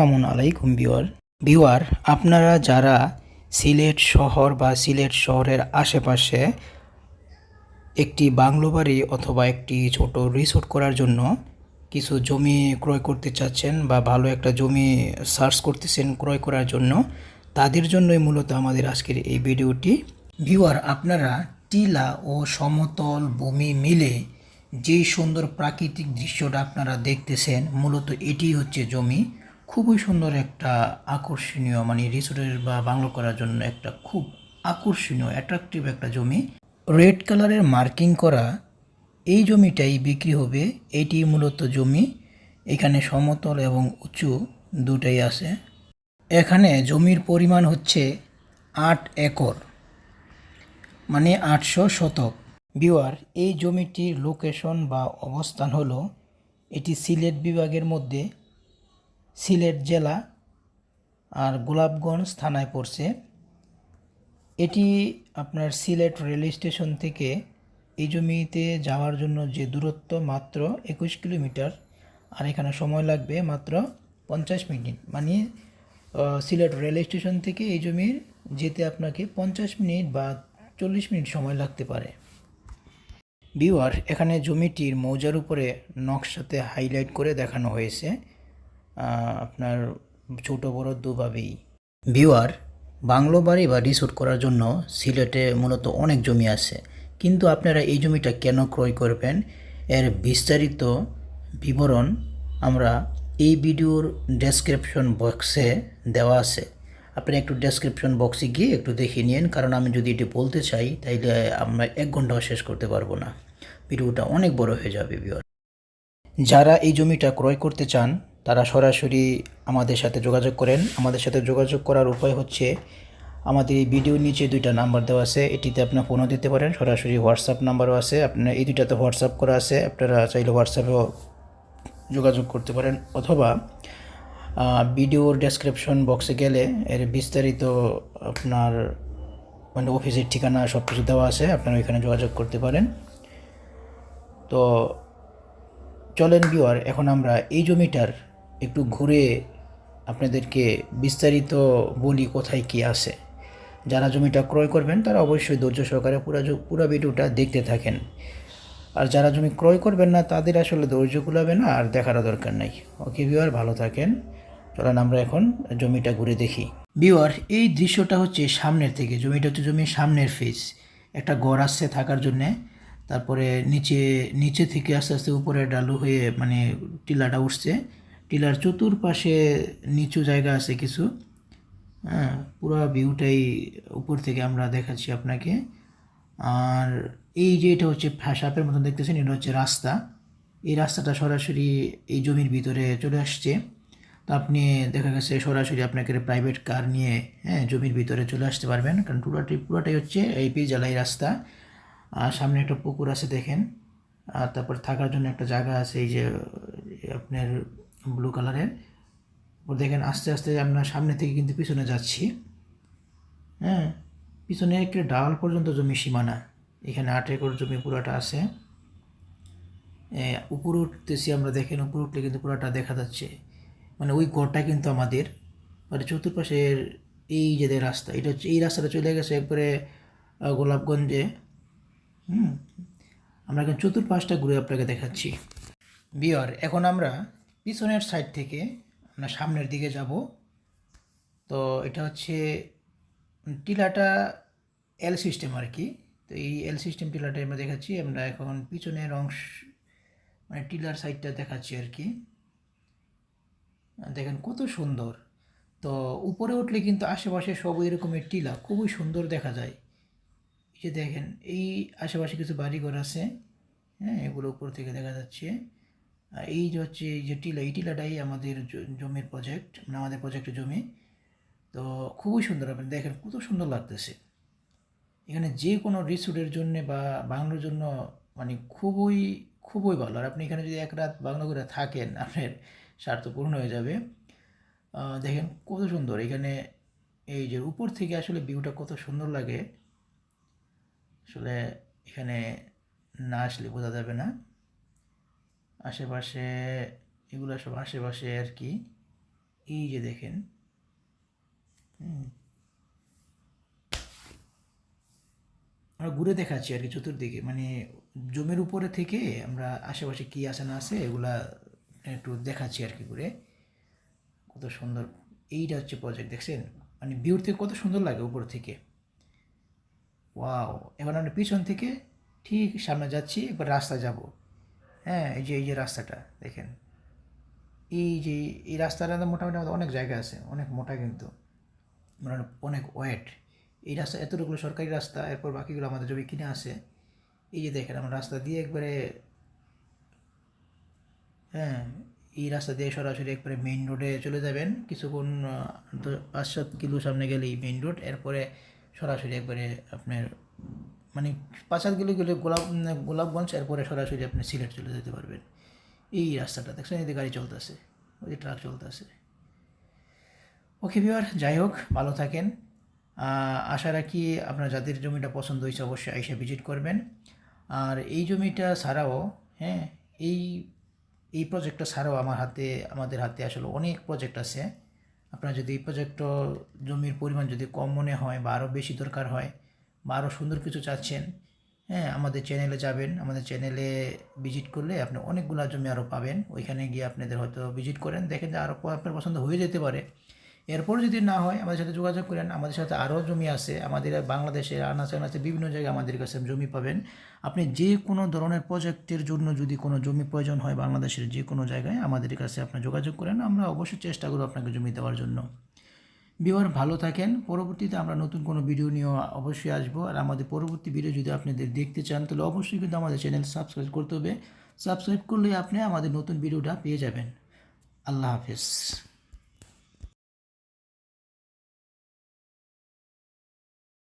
আসসালামু আলাইকুম ভিউয়ার আপনারা যারা সিলেট শহর বা সিলেট শহরের আশেপাশে একটি বাংলো বাড়ি অথবা একটি ছোট রিসোর্ট করার জন্য কিছু জমি ক্রয় করতে চাচ্ছেন বা ভালো একটা জমি সার্চ করতেছেন ক্রয় করার জন্য, তাদের জন্যই মূলত আমাদের আজকের এই ভিডিওটি। ভিউয়ার, আপনারা টিলা ও সমতল ভূমি মিলে যেই সুন্দর প্রাকৃতিক দৃশ্যটা আপনারা দেখতেছেন, মূলত এটি হচ্ছে জমি। খুবই সুন্দর একটা আকর্ষণীয়, মানে রিসোর্টের বা বাংলো করার জন্য একটা খুব আকর্ষণীয় অ্যাট্রাকটিভ একটা জমি। রেড কালারের মার্কিং করা এই জমিটাই বিক্রি হবে। এটি মূলত জমি। এখানে সমতল এবং উঁচু দুটাই আছে। এখানে জমির পরিমাণ হচ্ছে 8 একর, মানে 800 শতক। ভিউয়ার, এই জমিটির লোকেশন বা অবস্থান হলো, এটি সিলেট বিভাগের মধ্যে সিলেট জেলা আর গোলাপগঞ্জ থানায় পড়ছে। এটি আপনার সিলেট রেল স্টেশন থেকে এই জমিতে যাওয়ার জন্য যে দূরত্ব মাত্র 21 কিলোমিটার, আর এখানে সময় লাগবে মাত্র 50 মিনিট। মানে সিলেট রেল স্টেশন থেকে এই জমির যেতে আপনাকে 50 মিনিট বা 40 মিনিট সময় লাগতে পারে। ভিউয়ার, এখানে জমিটির মৌজার উপরে নকশাতে হাইলাইট করে দেখানো হয়েছে, আপনার ছোট বড় দুভাবেই। ভিউয়ার, বাংলো বাড়ি বা রিসোর্ট করার জন্য সিলেটে মূলত অনেক জমি আছে, কিন্তু আপনারা এই জমিটা কেন ক্রয় করবেন এর বিস্তারিত বিবরণ আমরা এই ভিডিওর ডেসক্রিপশন বক্সে দেওয়া আছে। আপনি একটু ডেসক্রিপশন বক্সে গিয়ে একটু দেখে নিন, কারণ আমি যদি এটি বলতে চাই তাইলে আমরা 1 ঘন্টাও শেষ করতে পারবো না, ভিডিওটা অনেক বড় হয়ে যাবে। ভিউয়ার, যারা এই জমিটা ক্রয় করতে চান তারা সরাসরি আমাদের সাথে যোগাযোগ করেন। আমাদের সাথে যোগাযোগ করার উপায় হচ্ছে, আমাদের এই ভিডিওর নিচে 2টা নাম্বার দেওয়া আছে, এটিতে আপনার ফোনও দিতে পারেন, সরাসরি হোয়াটসঅ্যাপ নাম্বারও আছে। আপনার এই 2টাতে হোয়াটসঅ্যাপ করা আছে, আপনারা চাইলে হোয়াটসঅ্যাপেও যোগাযোগ করতে পারেন, অথবা ভিডিওর ডেসক্রিপশন বক্সে গেলে এর বিস্তারিত আপনার মানে অফিসের ঠিকানা সব কিছু দেওয়া আছে, আপনারা ওইখানে যোগাযোগ করতে পারেন। তো চলেন ভিউয়ার, এখন আমরা এই জমিটার একটু ঘুরে আপনাদেরকে বিস্তারিত বলি কোথায় কী আছে। যারা জমিটা ক্রয় করবেন তারা অবশ্যই ধৈর্য সহকারে পুরো ভিডিওটা দেখতে থাকেন, আর যারা জমি ক্রয় করবেন না তাদের আসলে ধৈর্য কুলাবে না, আর দেখারও দরকার নাই। ওকে ভিউয়ার, ভালো থাকেন। চলেন আমরা এখন জমিটা ঘুরে দেখি। ভিউয়ার, এই দৃশ্যটা হচ্ছে সামনের থেকে, জমিটা হচ্ছে জমির সামনের ফেস। একটা ঘর আসছে থাকার জন্যে, তারপরে নিচে থেকে আস্তে আস্তে উপরে ডালু হয়ে মানে টিলাটা উঠছে। টিলার চতুর্পাশে নিচু জায়গা আছে কিছু। হ্যাঁ, পুরো ভিউটাই উপর থেকে আমরা দেখাচ্ছি আপনাকে। আর এই যে এটা হচ্ছে সাপের মতন দেখতেছেন, এটা হচ্ছে রাস্তা। এই রাস্তাটা সরাসরি এই জমির ভিতরে চলে আসছে। তো আপনি দেখা গেছে সরাসরি আপনাকে প্রাইভেট কার নিয়ে জমির ভিতরে চলে আসতে পারবেন, কারণ পুরোটাই হচ্ছে এই পিচঢালাই রাস্তা। আর সামনে একটা পুকুর আছে দেখেন, আর তারপর থাকার জন্য একটা জায়গা আছে, এই যে আপনার ব্লু কালারের। দেখেন আস্তে আস্তে আমরা সামনে থেকে কিন্তু পিছনে যাচ্ছি। হ্যাঁ, পিছনে একটা ডাল পর্যন্ত জমি সীমানা। এখানে 8 একর জমি পুরাটা আছে। উপরে উঠতেছি আমরা, দেখেন উপরে উঠলে কিন্তু পুরাটা দেখা যাচ্ছে। মানে ওই গড়টা কিন্তু আমাদের, মানে চতুর্পাশের এই যে রাস্তা, এটা হচ্ছে এই রাস্তাটা চলে গেছে একবারে গোলাপগঞ্জে। আমরা এখন চতুর্পাশটা ঘুরে আপনাকে দেখাচ্ছি। ভিউয়ার, এখন আমরা পিছনের সাইড থেকে আমরা সামনের দিকে যাব। তো এটা হচ্ছে টিলাটা এল সিস্টেম আর কি। তো এই এল সিস্টেম টিলাটা আমরা দেখাচ্ছি। আমরা এখন পিছনের অংশ মানে টিলার সাইডটা দেখাচ্ছি আর কি। দেখেন কত সুন্দর। তো উপরে উঠলে কিন্তু আশেপাশে সব এরকমের টিলা, খুবই সুন্দর দেখা যায়। এই যে দেখেন এই আশেপাশে কিছু বাড়িঘর আছে, হ্যাঁ, এগুলো উপর থেকে দেখা যাচ্ছে। আর এই যে হচ্ছে এই যে টিলা, এই টিলাটাই আমাদের জমির প্রজেক্ট, মানে আমাদের প্রজেক্টের জমি। তো খুবই সুন্দর, আপনি দেখেন কত সুন্দর লাগতেছে। এখানে যে কোনো রিসোর্টের জন্য বা বাংলোর জন্য মানে খুবই খুবই ভালো। আর আপনি এখানে যদি 1 রাত বাংলো করে থাকেন, আপনার স্বার্থ পূর্ণ হয়ে যাবে। দেখেন কত সুন্দর এখানে, এই যে উপর থেকে আসলে ভিউটা কত সুন্দর লাগে, আসলে এখানে না আসলে বোঝা যাবে না। আশেপাশে এগুলো সব আশেপাশে আর কি। এই যে দেখেন, আমরা ঘুরে দেখাচ্ছি আর কি চতুর্দিকে, মানে জমির উপরে থেকে আমরা আশেপাশে কী আছে না আছে এগুলা একটু দেখাচ্ছি আর কি ঘুরে। কত সুন্দর, এইটা হচ্ছে প্রজেক্ট, দেখছেন? মানে ভিউর থেকে কত সুন্দর লাগে উপর থেকে। ওয়াও! এবার আমরা পিছন থেকে ঠিক সামনে যাচ্ছি, এবার রাস্তা যাব। হ্যাঁ, এই যে রাস্তাটা দেখেন, এই রাস্তাটা মোটামুটি আমাদের অনেক জায়গা আছে, অনেক মোটা কিন্তু, মানে অনেক ওয়েট। এই রাস্তা এতটুকু সরকারি রাস্তা, এরপর বাকিগুলো আমাদের জমি কিনে আছে। এই যে দেখেন, আমরা রাস্তা দিয়ে একবারে, হ্যাঁ, এই রাস্তা দিয়ে সরাসরি একবারে মেইন রোডে চলে যাবেন। কিছুক্ষণ 5-7 কিলো সামনে গেলেই মেইন রোড, এরপরে সরাসরি একবারে আপনার মানে 5-7 কিলো গেলে গোলাপগঞ্জ, এরপরে সরাসরি আপনি সিলেট চলে যেতে পারবেন। এই রাস্তাটা দেখছেন, এদিকে গাড়ি চলতেছে, ওই যে ট্রাক চলতেছে। ওকে ভিউয়ার, যাই হোক, ভালো থাকেন। আশা রাখি আপনার যাদের জমিটা পছন্দ হয়েছে অবশ্যই আইসা ভিজিট করবেন। আর এই জমিটা ছাড়াও, হ্যাঁ, এই এই প্রজেক্টটা ছাড়াও আমাদের হাতে আসলে অনেক প্রজেক্ট আছে। আপনার যদি এই প্রজেক্টটা জমির পরিমাণ যদি কম মনে হয় বা আরও বেশি দরকার হয় বা আরও সুন্দর কিছু চাচ্ছেন, হ্যাঁ, আমাদের চ্যানেলে যাবেন। আমাদের চ্যানেলে ভিজিট করলে আপনি অনেকগুলো জমি আরও পাবেন। ওইখানে গিয়ে আপনাদের হয়তো ভিজিট করেন, দেখেন যে আরও আপনার পছন্দ হয়ে যেতে পারে। এরপর যদি না হয় আমাদের সাথে যোগাযোগ করেন, আমাদের সাথে আরও জমি আছে। আমাদের বাংলাদেশের আনাচে আনাচে বিভিন্ন জায়গায় আমাদের কাছে জমি পাবেন। আপনি যে কোনো ধরনের প্রজেক্টের জন্য যদি কোনো জমি প্রয়োজন হয় বাংলাদেশের যে কোনো জায়গায়, আমাদের কাছে আপনি যোগাযোগ করেন, আমরা অবশ্যই চেষ্টা করব আপনাকে জমি দেওয়ার জন্য। ভিউয়ার, ভালো থাকেন। পরবর্তীতে আমরা নতুন কোনো ভিডিও নিয়ে অবশ্যই আসবো। আর আমাদের পরবর্তী ভিডিও যদি আপনাদের দেখতে চান তাহলে অবশ্যই কিন্তু আমাদের চ্যানেল সাবস্ক্রাইব করতে হবে। সাবস্ক্রাইব করলে আপনি আমাদের নতুন ভিডিওটা পেয়ে যাবেন। আল্লাহ হাফেজ।